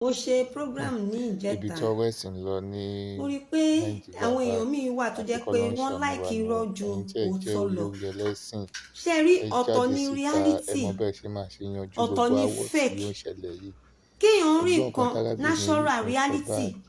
mo ṣe program ní ibi ìjẹta tí ọwọ́ ẹ̀sìn lọ ní mo rí i pé Nàìjíríà àwọn báyìí èèyàn míì wà tó àfi jẹ́ pé kọ́lọ́run wọ́n ṣàánú wa láìkí ni irọ́ o. ju Ẹ̀yin tí ẹ jẹ́ òótọ́ lọ. olórí ẹlẹ́sìn ṣe rí ẹ ọ̀tọ̀ jáde ní síta ẹ reality mọ bẹ́ẹ̀ ṣe máa ṣe yanjú ọ̀tọ̀ gbogbo ní aáwọ̀ tí fake. ó ń ṣẹlẹ̀ yìí. kéèyàn rí Ẹgbọ́n nǹkan nǹkan tárábìnrin yìí natural tún sọ reality báyìí pé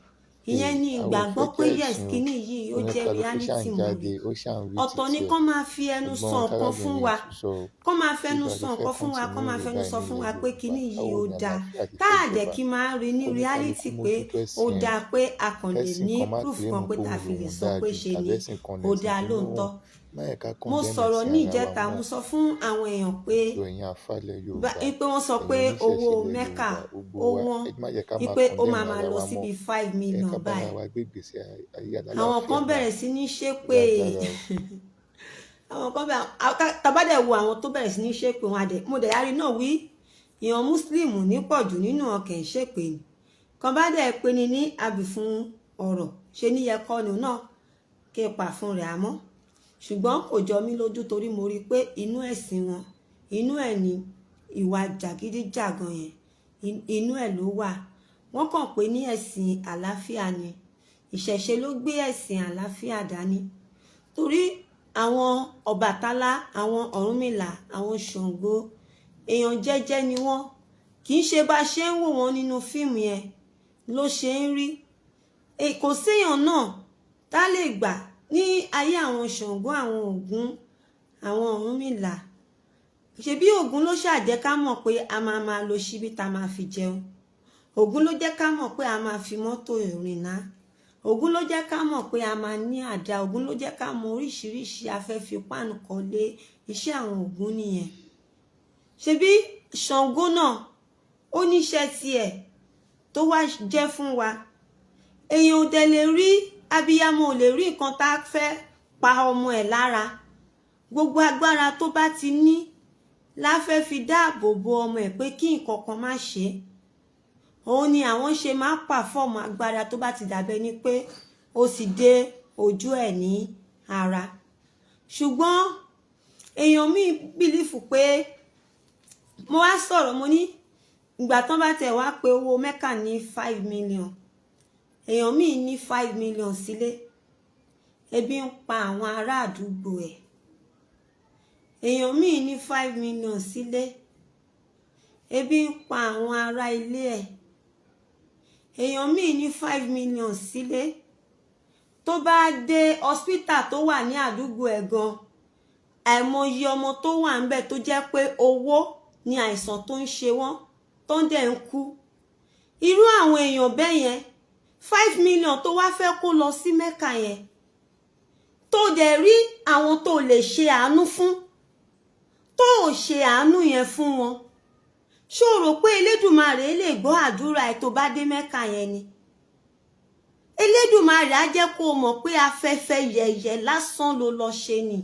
ìyẹn ni àwọn ò ìgbàgbọ́ fẹ́ pé jẹ́ yes ẹ̀sìn o, kíní yìí ó jẹ́ oníkálukú ṣáà reality ń mo jáde rí. ó ṣáà ń wí ọ̀tọ̀ títí ni ẹ̀. kán máa fi ẹnu Ẹgbọ́n sọ nǹkan fún tárábìnrin wa yìí tún sọ kán máa bí fẹnu ìgbà sọ tó fẹ́ nǹkan fún wa kán kọ́ńtínú máa rẹ̀ fẹnu báyìí sọ fún nílẹ̀ wa pé Yorùbá kíní yìí báwo ó ni dáa àlàáfíà ti tá fẹ́ a dẹ̀ jọba kí máa rí ní reality kóníkálukú pé mójútó ó ẹ̀sìn ẹ̀ dáa pé a kàn lè kẹ́sìn ní kan má proof kílèmù kan pé tá a póun fi lè lòun sọ dáa pé jù ṣe tàbí ni ẹ̀sìn kan ó lẹ̀sìn dáa kan lóòótọ́. má yẹ ká mo kọ́ndẹ́mù sọ̀rọ̀ ẹ̀sìn ní ara wa ìjẹta mo mọ́. sọ fún àwọn èèyàn pé Gbogbo ẹ̀yin àfàlẹ̀ Yorùbá pé wọ́n sọ pé ẹ̀yin owó oníṣẹ̀ṣe ilẹ̀ mẹ́kà Yorùbá gbogbo ó wa wọ́n ẹ má jẹ́ ká máa wípé ó kọ́ndẹ́mù máa ara lọ wa síbi mọ́. 5 Ẹ million ká bára báyìí. wa gbé ìgbésí ayé àwọn àlàáfíà kan báyìí bẹ̀rẹ̀ sí ní ṣépè àwọn kan tàbádẹ̀ wo àwọn tó bẹ̀rẹ̀ sí ní ṣépè wọn àdẹ̀ mo dẹ̀ yarí náà wí ìyàn muslim ní pọ̀jù nínú ọkàn ìṣépè ni kan bá dẹ̀ pe ni ní àbí fún ọ̀rọ̀ ṣe níyẹ kọ́ ni náà kí n pa fún rẹ̀ àmọ́ ṣùgbọ́n kò jọ mí lójú torí mo rí i pé inú ẹ̀sìn wọn inú ẹ̀ ní ìwà jàgídíjàgan yẹn inú ẹ̀ ló wà wọ́n kàn pé ní ẹ̀sìn àlàáfíà ni ìṣẹ̀ṣe ló gbé ẹ̀sìn àlàáfíà dání torí àwọn Ọbàtálá àwọn Ọ̀rúnmìlà àwọn Ṣàngó èèyàn jẹ́jẹ́ ni wọ́n kì í ṣe bá ṣe ń wò wọ́n nínú fíìmù yẹn ló ṣe ń rí kò séèyàn náà tá lè gbà ní ayé àwọn Ṣàngó àwọn Ògún àwọn Ọ̀rúnmìlà ṣebí Ògún ló ṣàjẹ́ ká mọ̀ pé a máa lo ṣíbí tá máa fi jẹun Ògún ló jẹ́ ká mọ̀ pé a máa fi mọ́tò ìrìnnà Ògún ló jẹ́ ká mọ̀ pé a máa ní àdá Ògún ló jẹ́ ká mọ̀ oríṣiríṣi afẹ́fi páànù kan lé iṣẹ́ àwọn Ògún nìyẹn ṣebí Ṣàngó náà ó níṣẹ́ tiẹ̀ tó wá jẹ́ fún wa èèyàn ò dẹ̀ lè rí abiyamọ ò lè rí nǹkan tá a fẹ́ pa ọmọ ẹ̀ lára gbogbo agbára tó bá ti ní la fẹ́ fi dáàbò bo ọmọ ẹ̀ pé kí nǹkan kan má ṣe òun ni àwọn ṣe máa pàfọ́ọ̀mù agbára tó bá ti dàbẹ́ ni pé ó sì dé ojú ẹ̀ ní ara ṣùgbọ́n èèyàn míì bìlífù pé mo wá sọ̀rọ̀ mo ní ìgbà tán bá tẹ̀ wá pé owó mẹ́kà ní 5 million èèyàn míì ní 5 million sílé ebi ń pa àwọn ará àdúgbò ẹ̀ èèyàn míì ní 5 million sílé ebi ń pa àwọn ará ilé ẹ̀ èèyàn míì ní 5 million sílé tó bá dé hospital tó wà ní àdúgbò ẹ̀ gan àìmọye ọmọ tó wà ń bẹ̀ tó jẹ́ pé owó ni àìsàn tó ń ṣe wọ́n tó ń dẹ̀ ń kú irú àwọn èèyàn bẹ́ẹ̀ yẹn 5 million tó wá fẹ́ kó lọ sí mẹ́kà yẹn tó dẹ̀ rí àwọn tó lè ṣe àánú fún tó ò ṣe àánú yẹn fún wọn ṣó rò pé Elédùmarè lè gbọ́ àdúrà ẹ̀ tó bá dé mẹ́kà yẹn ni Elédùmarè á jẹ́ kó mọ̀ pé afẹ́fẹ́ yẹ̀yẹ̀ lásán ló lọ ṣe ni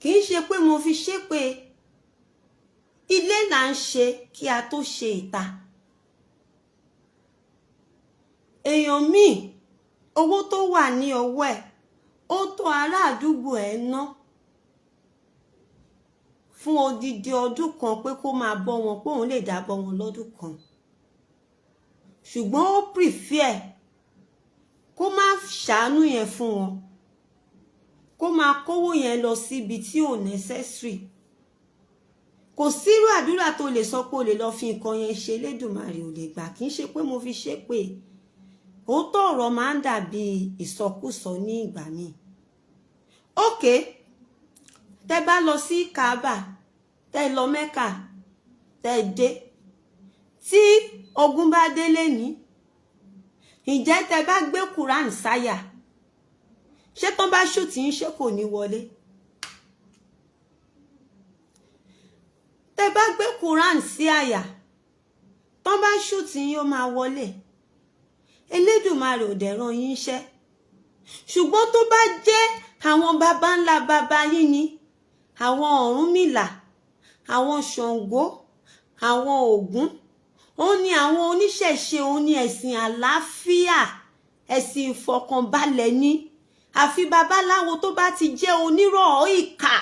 kì í ṣe pé mo fi ṣépè ilé là ń ṣe kí a tó ṣe ìta èèyàn míì owó tó wà ní ọwọ́ ẹ̀ ó tó ará àdúgbò ẹ̀ ná fún odidi ọdún kan pé kó máa bọ́ wọn pé òun lè dá bọ́ wọn lọ́dún kan ṣùgbọ́n ó prefer kó má ṣàánú yẹn fún wọn kó máa kówó yẹn lọ síbi tí ò necessary kò sírú àdúrà tó lè sọ pé o lè lọ fi nǹkan yẹn ṣe Elédùmarè ò lè gbà kì í ṣe pé mo fi ṣépè òótọ́ ọ̀rọ̀ máa ń dàbí ìsọkúsọ ní ìgbà míì ókè tẹ́ bá lọ sí Kaaba tẹ́ lọ Mẹ́kà tẹ́ dé tí ogun bá délé ní ǹjẹ́ tẹ́ bá gbé Quran sáyà ṣé tán bá ṣùtì ń ṣe kò ní wọlé tẹ́ bá gbé Quran sí àyà tán bá ṣùtì yín ó máa wọlé Elédùmarè ò dẹ̀ rán yín iṣẹ́ ṣùgbọ́n tó bá jẹ́ àwọn baba ńlá baba yín ni àwọn Ọ̀rúnmìlà àwọn Ṣàngó àwọn Ògún òun ni àwọn oníṣẹ̀ṣe òun ni ẹ̀sìn àlàáfíà ẹ̀sìn ìfọ̀kànbalẹ̀ ni àfi babaláwo tó bá ti jẹ́ onírọ̀ ìkà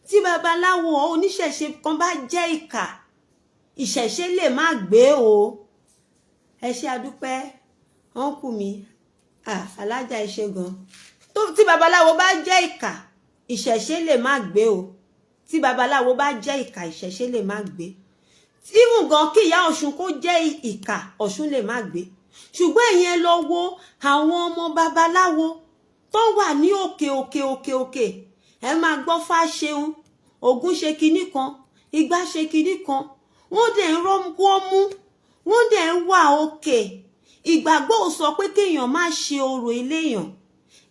tí babaláwo oníṣẹ̀ṣe kan bá jẹ́ ìkà ìṣẹ̀ṣe lè má gbé o. Ẹ ṣé adúpẹ́ ọ̀nkù mi alájà ẹ ṣé gan. Tí babaláwo bá jẹ́ ìkà ìṣẹ̀ṣe lè má gbé o. Tí babaláwo bá jẹ́ ìkà ìṣẹ̀ṣe lè má gbé. Even gan kí ìyá Ọ̀ṣun kó jẹ́ ìkà Ọ̀ṣun lè má gbé. Ṣùgbọ́n ìyẹn lọ wo àwọn ọmọ babaláwo tó wà ní òkè. Ẹ máa gbọ́ Fáṣeun, Ògún ṣe kinní kan, Igbá ṣe kinní kan. Wọ́n dẹ̀ ń rọ́wọ́ mú, wọ́n dẹ̀ ń wà òkè. Ìgbàgbọ́ ò sọ pé kéèyàn má ṣe orò eléyàn.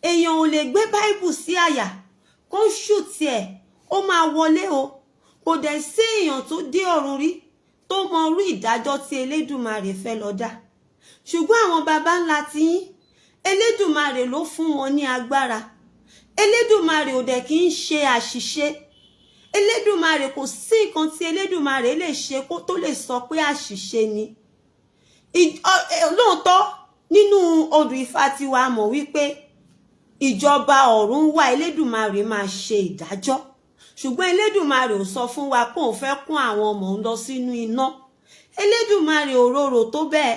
Èèyàn ò lè gbé Báíbù sí àyà kó ṣùtì ẹ̀, ó máa wọlé o. Kò dẹ̀ sí èèyàn tó dé ọ̀run rí tó mọ orí ìdájọ́ tí Elédùmarè fẹ́ lọ dá. Ṣùgbọ́n àwọn baba ńlá tí yín, Elédùmarè ló fún wọn ní agbára. Elédùmarè ò dẹ̀ kí ń ṣe àṣìṣe. Elédùmarè kò sí nǹkan tí Elédùmarè lè ṣe kó tó lè sọ pé àṣìṣe ni. Lóòótọ́ nínú odù Ifá tí wàá mọ̀ wípé ìjọba ọ̀run wà, Elédùmarè máa ṣe ìdájọ́. Ṣùgbọ́n Elédùmarè ò sọ fún wa pé òun fẹ́ kún àwọn ọmọ òun lọ sínú iná. Elédùmarè ò rorò tó bẹ́ẹ̀.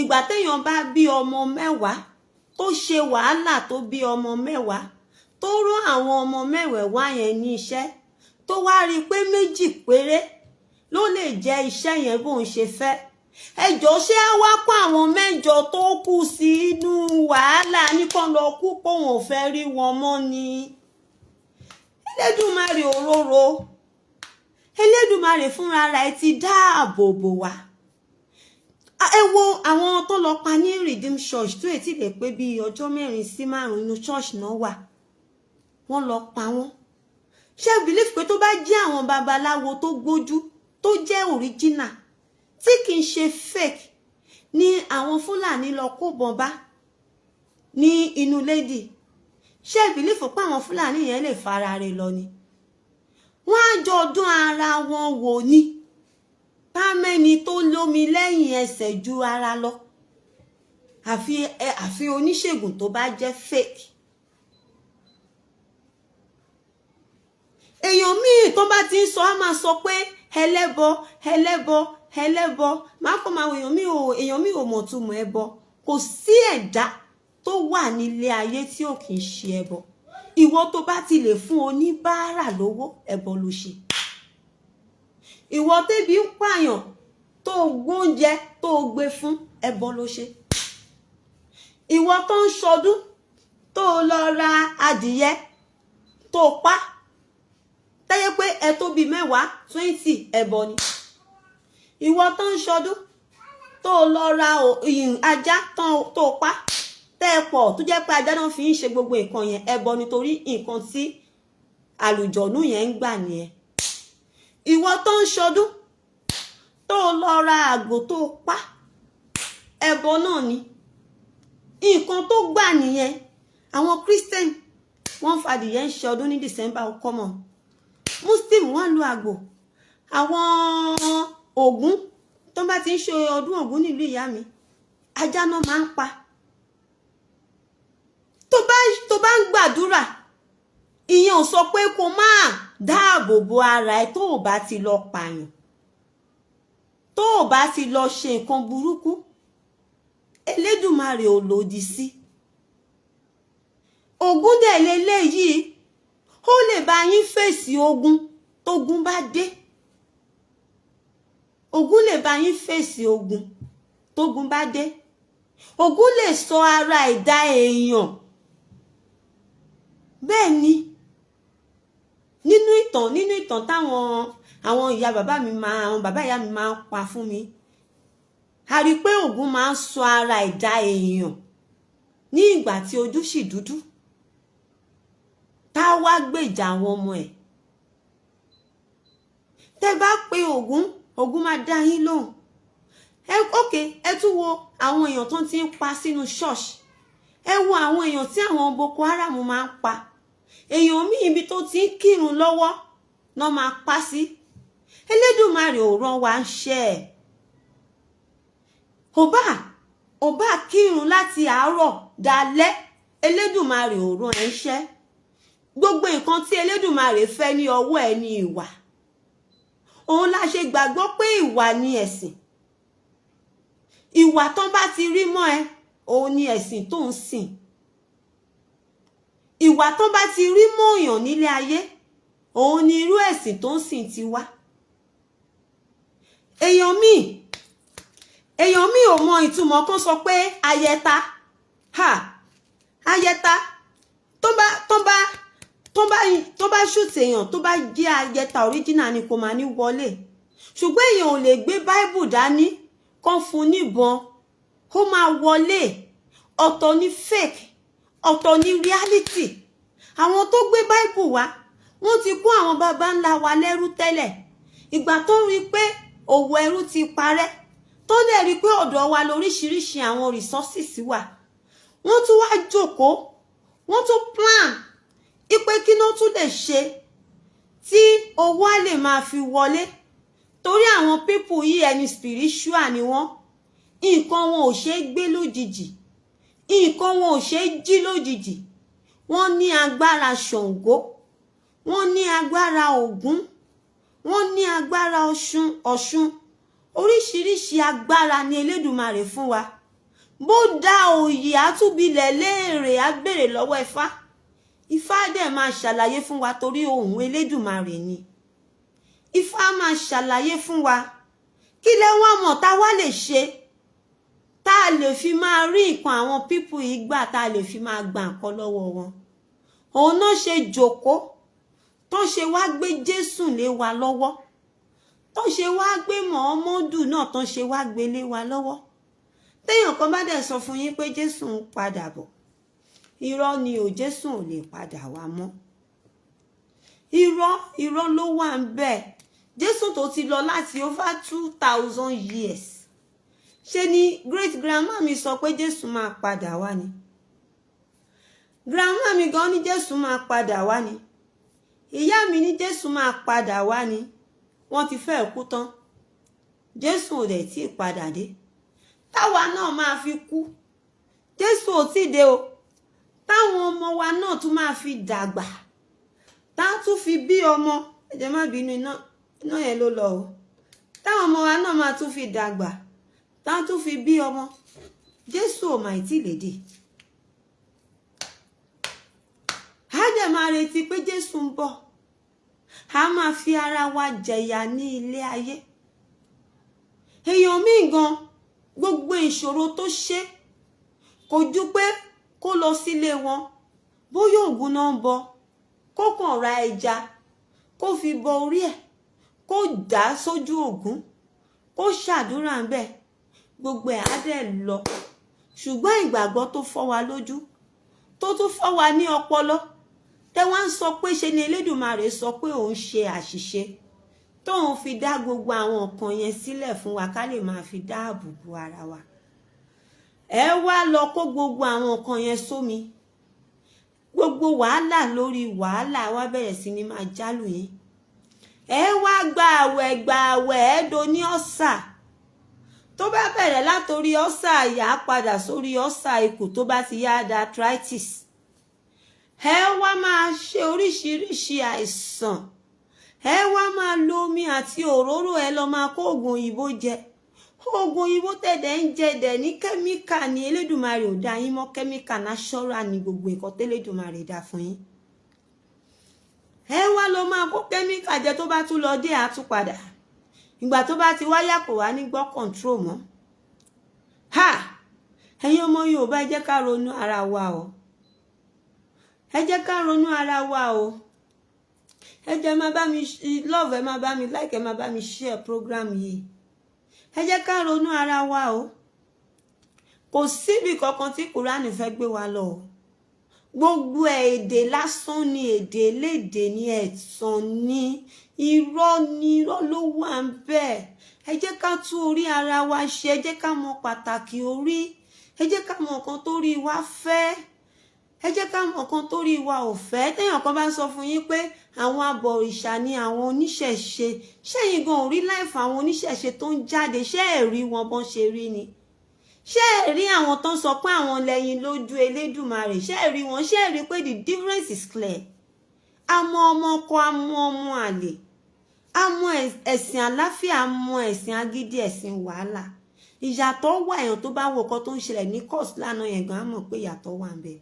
Ìgbà téèyàn bá bí ọmọ 10 tó ṣe wàhálà tó bí ọmọ 10 tó rán àwọn ọmọ 10 yẹn ní iṣẹ́ tó wá rí pé 2 péré ló lè jẹ́ iṣẹ́ yẹn bóun ṣe fẹ́. Ẹjọ́ ṣé á wá kó àwọn 8 tó kù sí inú wàhálà nìkan lọ kú pé òun ò fẹ́ rí wọn mọ́ ni. Elédùmarè ò rorò. Elédùmarè fúnra rẹ̀ ti dáàbò bò wá. Ẹ wo àwọn tó lọ pa ní Redeem Church tó ètí lè pé bí ọjọ́ 4 sí 5 inú church náà wà. Wọ́n lọ pa wọ́n. Ṣé believe pé tó bá jẹ́ àwọn babaláwo tó gbójú tó jẹ́ original tí kì í ṣe fake ni àwọn Fúlàní lọ kó bọn bá ní inú lady? Ṣé believe pé àwọn Fúlàní yẹn lè fara rẹ̀ lọ ni? Wọ́n á jọ dún ara wọn wò ni. Támẹ́ni tó lómi lẹ́yìn ẹsẹ̀ ju ara lọ. Àfi oníṣègùn tó bá jẹ́ fake. Èèyàn míì tó bá ti ń sọ á máa sọ pé ẹlẹ́bọ. Máa kọ́ máa èèyàn míì ò mọ̀ túmọ̀ ẹbọ. Kò sí ẹ̀dá tó wà nílé ayé tí ò kì í ṣe ẹbọ. Ìwọ tó bá ti lè fún oníbàárà lówó, ẹbọ ló ṣe. Ìwọ tẹ́bi ń pààyàn tó gbóúnjẹ tó gbé fún, ẹbọ ló ṣe. Ìwọ tó ń ṣọdún tó lọ ra adìyẹ tó pa tẹ́yẹ pé ẹ tó bí 10, 20 ẹbọ ni. Ìwọ tó ń ṣọdún tó lọ ra ajá tó pa tẹ́ẹ̀pọ̀ tó jẹ́ pé ajá náà fi ń ṣe gbogbo nǹkan yẹn, ẹbọ nítorí nǹkan tí àlùjọ̀nú yẹn ń gbà nìyẹn. Ìwọ tó ń ṣọdún tó lọ ra àgbò tó pa, ẹbọ náà ni. Nǹkan tó gbà nìyẹn. Àwọn Christian wọ́n fàdìyẹ ń ṣe ọdún ní December common. Muslim wọ́n lu àgbò. Àwọn Ògún tó bá ti ń ṣe ọdún Ògún nílùú ìyá mi, ajá náà máa ń pa. Tó bá ń gbàdúrà, ìyẹn ò sọ pé kó máa dáàbò bo ara ẹ tó ò bá ti lọ pààyàn, tó ò bá ti lọ ṣe nǹkan burúkú. Elédùmarè ò lòdì sí. Ògún dẹ̀ leléyìí, ó lè bá yín fèsì ogun tógun bá dé. Ògún lè bá yín fèsì ogun tógun bá dé. Ògún lè sọ ara ẹ̀dá èèyàn. Bẹ́ẹ̀ ni nínú ìtàn táwọn àwọn bàbá ìyá mi máa ń pa fún mi, a rí pé Ògún máa ń sọ ara ẹ̀dá èèyàn ní ìgbà tí ojú sì dúdú tá wá gbèjà àwọn ọmọ ẹ̀. Tẹ́ bá pé Ògún máa dá yín lóhùn. Ẹ tún wo àwọn èèyàn tó ti ń pa sínú ṣọ́ọ̀ṣì. Ẹ wo àwọn èèyàn tí àwọn Boko Haram máa ń pa. Èèyàn míì ibi tó ti ń kírun lọ́wọ́ náà máa pa sí. Elédùmarè ò rán wa ń ṣe ẹ̀. Ò bá kírun láti àárọ̀ dalẹ́, Elédùmarè ò rán ẹ ń ṣẹ́. Gbogbo nǹkan tí Elédùmarè fẹ́ ní ọwọ́ ẹ ní ìwà. òun la ṣe gbàgbọ́ pé ìwà ni ẹ̀sìn. Ìwà tán bá ti rí mọ́ ẹ òun ni ẹ̀sìn tó ń sìn. Ìwà tán bá ti rí mọ́ èèyàn nílé ayé òun ni irú ẹ̀sìn tó ń sìn ti wá. Èèyàn míì ò mọ ìtumọ̀ kan sọ pé ayẹta. Ayẹta tó bá ṣùtì èèyàn tó bá jẹ́ ayẹta original ni kò máa ní wọlé. Ṣùgbọ́n èèyàn ò lè gbé Bible dání kán fún níbọn ó máa wọlé. Ọ̀tọ̀ ni fake, ọ̀tọ̀ ni reality. Àwọn tó gbé Bible wá wọ́n ti kó àwọn baba ńlá wa lẹ́rú tẹ́lẹ̀. Ìgbà tó rí pé òwò ẹrú ti parẹ́, tó dẹ̀ rí pé ọ̀dọ̀ wa lóríṣiríṣi àwọn resources wà, wọ́n tún wá jókòó, wọ́n tún plan ipe kí ló tún lè ṣe tí owó á lè máa fi wọlé. Torí àwọn people yìí ẹni spiritual ni wọ́n. Nǹkan wọn ò ṣe é gbé lójijì, nǹkan wọn ò ṣe é jí lójijì. Wọ́n ní agbára Ṣàngó, wọ́n ní agbára Ògún, wọ́n ní agbára Ọ̀ṣun. Oríṣiríṣi agbára ni Elédùmarè fún wa. Bó dá òye àtúbilẹ̀ léèrè á béèrè lọ́wọ́ Ifá. Ifá dẹ̀ máa ṣàlàyé fún wa torí ohùn Elédùmarè ni. Ifá máa ṣàlàyé fún wa. Kí lẹ wá mọ̀ tá wá lè ṣe tá a lè fi máa rí nǹkan àwọn pípù yìí gbà, tá a lè fi máa gba nǹkan lọ́wọ́ wọn. Òun náà ṣe jókòó, tó ṣe wá gbé Jésù lé wa lọ́wọ́, tó ṣe wá gbé Mọ̀hámọ́dù náà, tó ṣe wá gbé lé wa lọ́wọ́. Téèyàn kan bá dẹ̀ sọ fún yín pé Jésù ń padà bọ̀, irọ́ ni ò, Jésù ò lè padà wá mọ́. Irọ́ ló wà ń bẹ̀. Jésù tó ti lọ láti over 2000 years. Ṣé ni great grandma mi sọ pé Jésù máa padà wá ni. Grandma mi gan ní Jésù máa padà wá ni. Ìyá mi ní Jésù máa padà wá ni. Wọ́n ti fẹ́ kú tán. Jésù ò dẹ̀ tí padà dé. Táwa náà máa fi kú. Jésù ò tí dé o. Táwọn ọmọ wa náà tún máa fi dàgbà. Tá tún fi bí ọmọ. Ẹ jẹ́ má bínú iná yẹn ló lọ o. Táwọn ọmọ wa náà máa tún fi dàgbà. Tá tún fi bí ọmọ. Jésù ò máa tí lè dé. A dẹ̀ máa retí pé Jésù ń bọ̀. A máa fi ara wa jẹ̀yà ní ilé ayé. Èèyàn míì gan gbogbo ìṣòro tó ṣe kò ju pé kó lọ sílé wọn, bóyá Ògún náà ń bọ, kó kàn ra ẹja, kó fi bọ orí ẹ̀, kó dà sójú Ògún, kó ṣàdúrà ń bẹ̀, gbogbo ẹ̀ á dẹ̀ lọ. Ṣùgbọ́n ìgbàgbọ́ tó fọ́ wa lójú, tó tún fọ́ wa ní ọpọlọ, tẹ́ wá ń sọ pé ṣe ni Elédùmarè sọ pé òun ṣe àṣìṣe tóun fi dá gbogbo àwọn nǹkan yẹn sílẹ̀ fún wa ká lè máa fi dáàbò bo ara wa. Ẹ wá lọ kó gbogbo àwọn nǹkan yẹn sómi. Gbogbo wàhálà lórí wàhálà wá bẹ̀rẹ̀ sí ni máa jálù yín. Ẹ wá gba àwẹ̀ ẹ do ní ọ̀sà. Tó bá bẹ̀rẹ̀ látorí ọ̀sà àyà padà sórí ọ̀sà ikùn, tó bá ti yá arthritis. Ẹ wá máa ṣe oríṣiríṣi àìsàn. Ẹ wá máa lo omi àti òróró, ẹ lọ máa kó oògùn òyìnbó jẹ. Oògùn òyìnbó tẹ̀dẹ̀ ń jẹ dẹ̀ ní kẹ́míkà ni. Elédùmarè ò dá yín mọ́ kẹ́míkà, natural ni gbogbo nǹkan tẹ́lédùmarè dá fún yín. Ẹ wá lọ máa kó kẹ́míkà jẹ, tó bá tún lọ dé àtúpadà. Ìgbà tó bá ti wáyà kò wá ní gbọ́ control mọ́. Ẹ̀yin ọmọ Yorùbá, ẹ jẹ́ ká ronú ara wa o. Ẹ jẹ́ ká ronú ara wa o. Ẹ jẹ́ máa bá mi love, ẹ máa bá mi like, ẹ máa bá mi share program yìí. Ẹ jẹ́ ká ronú ara wa o. Kò síbi kankan tí Kùránì fẹ́ gbé wa lọ o. Gbogbo èdè lásán ni, èdè lédè ni, ẹ̀tàn ni, irọ́ ló wà ń bẹ̀. Ẹ jẹ́ ká tún orí ara wa ṣe. Ẹ jẹ́ ká mọ pàtàkì orí. Ẹ jẹ́ ká mọ nǹkan tó rí wa fẹ́. Ẹ jẹ́ ká mọ nǹkan tó rí wa ò fẹ́. Téèyàn kan bá sọ fún yín pé àwọn abọ̀rìṣà ni àwọn oníṣẹ̀ṣe, ṣẹ́yìn gan ò rí láìfà àwọn oníṣẹ̀ṣe tó ń jáde, ṣé ẹ̀ rí wọn bọ́n ṣe rí ni? Ṣé ẹ̀ rí àwọn tó ń sọ pé àwọn lẹ́yìn lójú Elédùmarè, ṣé ẹ̀ rí wọn? Ṣé ẹ̀ rí pé the difference is clear? Àmọ́ ọmọ ọkọ, àmọ́ ọmọ àlè, a mọ ẹ̀sìn àláfíà, a mọ ẹ̀sìn agídí, ẹ̀sìn wàhálà. Ìyàtọ̀ wà, èèyàn tó bá wo nǹkan tó ń ṣẹlẹ̀ ní course lánàá yẹn gan á mọ̀ pé ìyàtọ̀ wà ń bẹ.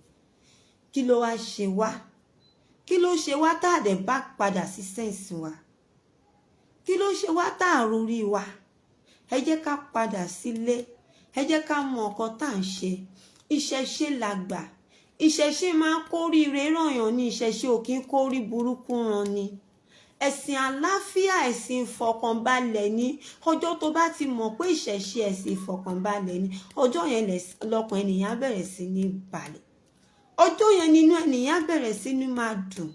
Kí ló wá ṣe wá? Kí ló ṣe wá tá a dẹ̀ bá padà sí sẹ́ǹsì wa? Kí ló ṣe wá tá a rórí wa? Ẹ jẹ́ ká padà sílé, ẹ jẹ́ ká mọ nǹkan tá à ń ṣe. Ìṣẹ̀ṣe làgbà, ìṣẹ̀ṣe máa ń kóríire rànyàn ní, ìṣẹ̀ṣe ò kí ń kórí burúkú ran ni. Ẹ̀sìn àláfíà, ẹ̀sìn ìfọ̀kànbalẹ̀ ni. Ọjọ́ tó bá ti mọ̀ pé ìṣẹ̀ṣe ẹ̀sìn ìfọ̀kànbalẹ̀ ni, ọjọ́ yẹn lọ́kàn ènìyàn bẹ̀rẹ̀ sí ní balẹ̀. Ọjọ́ yẹn nínú ènìyàn bẹ̀rẹ̀ sí ní máa dùn.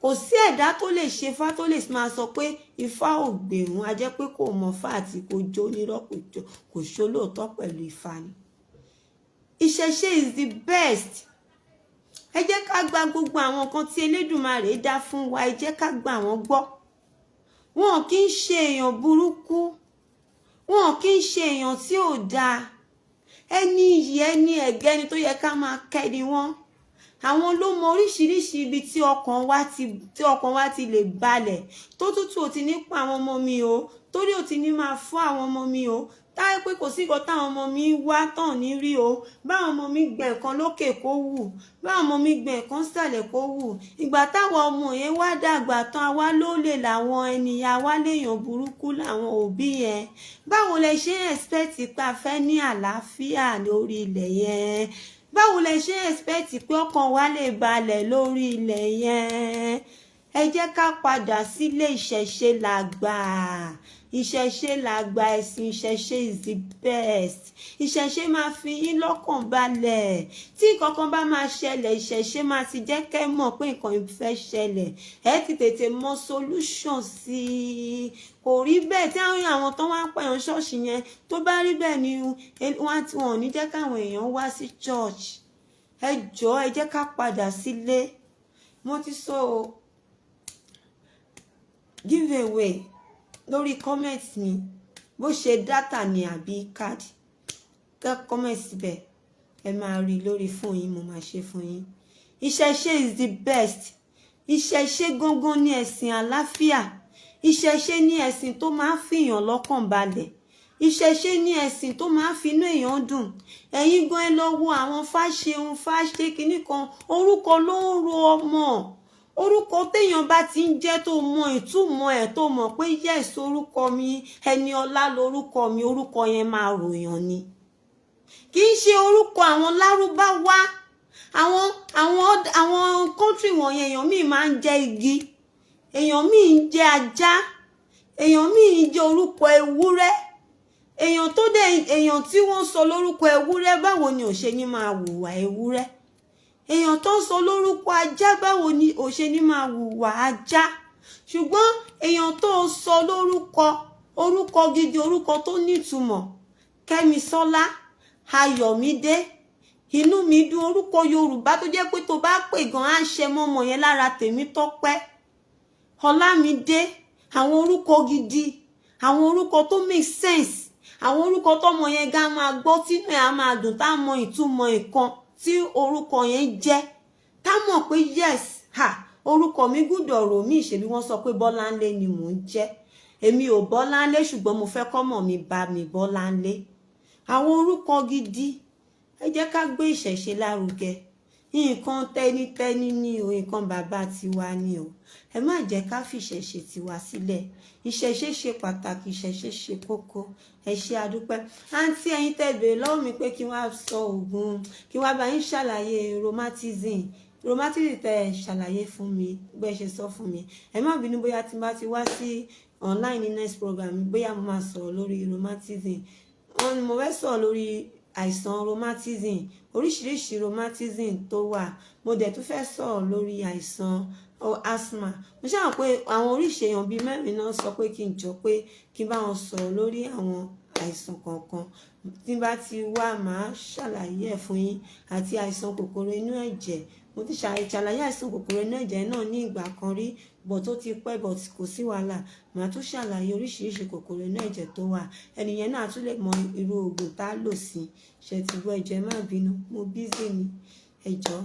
Kò sí ẹ̀dá tó lè ṣe fá tó lè máa sọ pé ifá ò gbèrún, a jẹ́ pé kò mọ̀ fá àti kò jó nírọ́, kò ṣolóòótọ́ pẹ̀lú ifá ni. Ìṣẹ̀ṣe is the best. Ẹ jẹ́ ká gba gbogbo àwọn nǹkan tí Elédùmarè dá fún wa, ẹ jẹ́ ká gba àwọn gbọ́. Wọn kì í ṣe èèyàn burúkú, wọn kì í ṣe èèyàn tí ò dáa. Ẹni iyì, ẹni ẹ̀gẹ́ ni tó yẹ ká máa kẹ́ ni wọ́n. Àwọn ló mọ oríṣiríṣi ibi tí ọkàn wa ti lè balẹ̀, tó tútù ò ti ní pa àwọn ọmọ mi o, torí ò ti ní máa fọ́ àwọn ọmọ mi o, táyé pé kò sí nǹkan táwọn ọmọ mi wá tán ní rí o, báwọn ọmọ mi gbẹ̀ nǹkan lókè kó wù, báwọn ọmọ mi gbẹ̀ nǹkan sàlẹ̀ kó wù. Ìgbà táwọn ọmọ yẹn wá dàgbà tán, àwa ló lè làwọn ènìyàn, àwa léèyàn burúkú làwọn òbí yẹn. Báwo lẹ ṣe expect pé a fẹ́ ní àlàáfíà lórí ilẹ̀ yẹn? Báwo lẹ ṣe expect pé ọkàn wa lè balẹ̀ lórí ilẹ̀ yẹn? Ẹ jẹ́ ká padà sílé. Ìṣẹ̀ṣe làgbà, ìṣẹ̀ṣe làgbà, ẹ̀sìn ìṣẹ̀ṣe is the best. Ìṣẹ̀ṣe máa fi yín lọ́kàn balẹ̀. Tí nǹkan kan bá máa ṣẹlẹ̀, ìṣẹ̀ṣe máa ti jẹ́ kẹ́ mọ̀ pé nǹkan ìfẹ́ ṣẹlẹ̀, ẹ ti tètè mọ solution sí i. Kò rí bẹ́ẹ̀ tí àwọn tó wá ń pẹ̀yàn ṣọ́ọ̀ṣì yẹn, tó bá rí bẹ́ẹ̀ ni wọ́n ò ní jẹ́ káwọn èèyàn wá sí church. Ẹ jọ̀ọ́, ẹ jẹ́ ká padà sílé. Mo ti sọ giveaway lórí comment mi, bó ṣe data ni àbí card, ká comment síbẹ̀, ẹ máa rí lórí fún yín, mo máa ṣe fún yín. Ìṣẹ̀ṣe is the best. Ìṣẹ̀ṣe gangan ni ẹ̀sìn àláfíà. Ìṣẹ̀ṣe ni ẹ̀sìn tó máa ń fìyàn lọ́kàn balẹ̀. Ìṣẹ̀ṣe ni ẹ̀sìn tó máa ń finú èèyàn dùn. Ẹ̀yin gan ẹ lọ wo àwọn fáṣeun fáṣe kìíní kan, orúkọ ló ń ro ọmọ. Orúkọ téèyàn bá ti ń jẹ́ tó mọ ìtumọ̀ ẹ̀, tó mọ̀ pé yes orúkọ mi ẹni ọlá lórúkọ mi, orúkọ yẹn máa ròyàn ni. Kì í ṣe orúkọ àwọn lárúbáwá. Àwọn country wọ̀nyẹn èèyàn míì máa ń jẹ́ igi, èèyàn míì ń jẹ́ ajá, èèyàn míì ń jẹ́ orúkọ ewúrẹ́. Èèyàn tí wọ́n sọ lórúkọ ewúrẹ́, báwo ni ò ṣe ní máa hùwà ewúrẹ́? Èèyàn tó ń sọ lórúkọ ajá, báwo ni ò ṣe ní máa hùwà ajá? Ṣùgbọ́n èèyàn tó sọ orúkọ gidi, orúkọ tó nítumọ̀, Kẹ́misọ́lá, Ayọ̀mídé, inú mi dùn, orúkọ Yorùbá tó jẹ́ pé tó bá pè gan á ṣe mọ́mọ́ yẹn lára, Tèmítọ́pẹ́, Ọlámídé, àwọn orúkọ gidi, àwọn orúkọ tó make sense, àwọn orúkọ tọ́mọ yẹn gan máa gbọ́ tínú ẹ̀ á máa dùn, tá mọ ìtumọ̀ nǹkan tí orúkọ yẹn jẹ́, tá mọ̀ pé yes, orúkọ mi gbọ́dọ̀ rò mí, ṣebí wọ́n sọ pé Bọ́láńlé ni mò ń jẹ́. Èmi ò Bọ́láńlé, ṣùgbọ́n mo fẹ́ kọ́mọ mi bá mi Bọ́láńlé. Àwọn orúkọ gidi, ẹ jẹ́ ká gbé ìṣẹ̀ṣe lárugẹ. Nǹkan tẹ́nítẹ́ní ni o, nǹkan bàbá tiwa ni o. Ẹ má jẹ́ ká fi ìṣẹ̀ṣe tiwa sílẹ̀. Ìṣẹ̀ṣe ṣe pàtàkì, ìṣẹ̀ṣe ṣe kókó. Ẹ ṣé àdúpẹ́. Àǹtí ẹ̀yin tẹ́ bèèrè lọ́wọ́ mi pé kí wá sọ ògùn, kí wá bá yín ṣàlàyé rheumatism tẹ́ ṣàlàyé fún mi, bẹ́ẹ̀ ṣe sọ fún mi. Ẹ má bínú bóyá tí bá ti wá sí online ní next program, bóyá mo máa sọ̀rọ̀ lórí rheumatism. Mo fẹ́ sọ̀rọ̀ lórí àìsàn rheumatism, oríṣiríṣi rheumatism tó wà. Mo dẹ̀ tún fẹ́ sọ̀rọ̀ lórí àìsàn asthma. Mo ṣàwọn pé àwọn oríṣi èèyàn bíi mẹ́rin náà sọ pé kí n jọ pé kí n bá wọn sọ̀rọ̀ lórí àwọn àìsàn kọ̀ọ̀kan. Tí bá ti wá, màá ṣàlàyé ẹ̀ fún yín. Àti àìsàn kòkòrò inú ẹ̀jẹ̀, mo ti ṣàlàyé àìsàn kòkòrò inú ẹ̀jẹ̀ náà ní ìgbà kan rí, bọ̀ tó ti pẹ́, bọ̀ kò sí wàhálà. Màá tún ṣàlàyé oríṣiríṣi kòkòrò inú ẹ̀jẹ̀ tó wà. Ẹnìyẹn náà tún lè mọ irú oògùn tá lò sí. Ṣé ti gbọ́, ẹ jọ̀ọ́ ẹ má bínú, mo busy ni, ẹ jọ̀ọ́.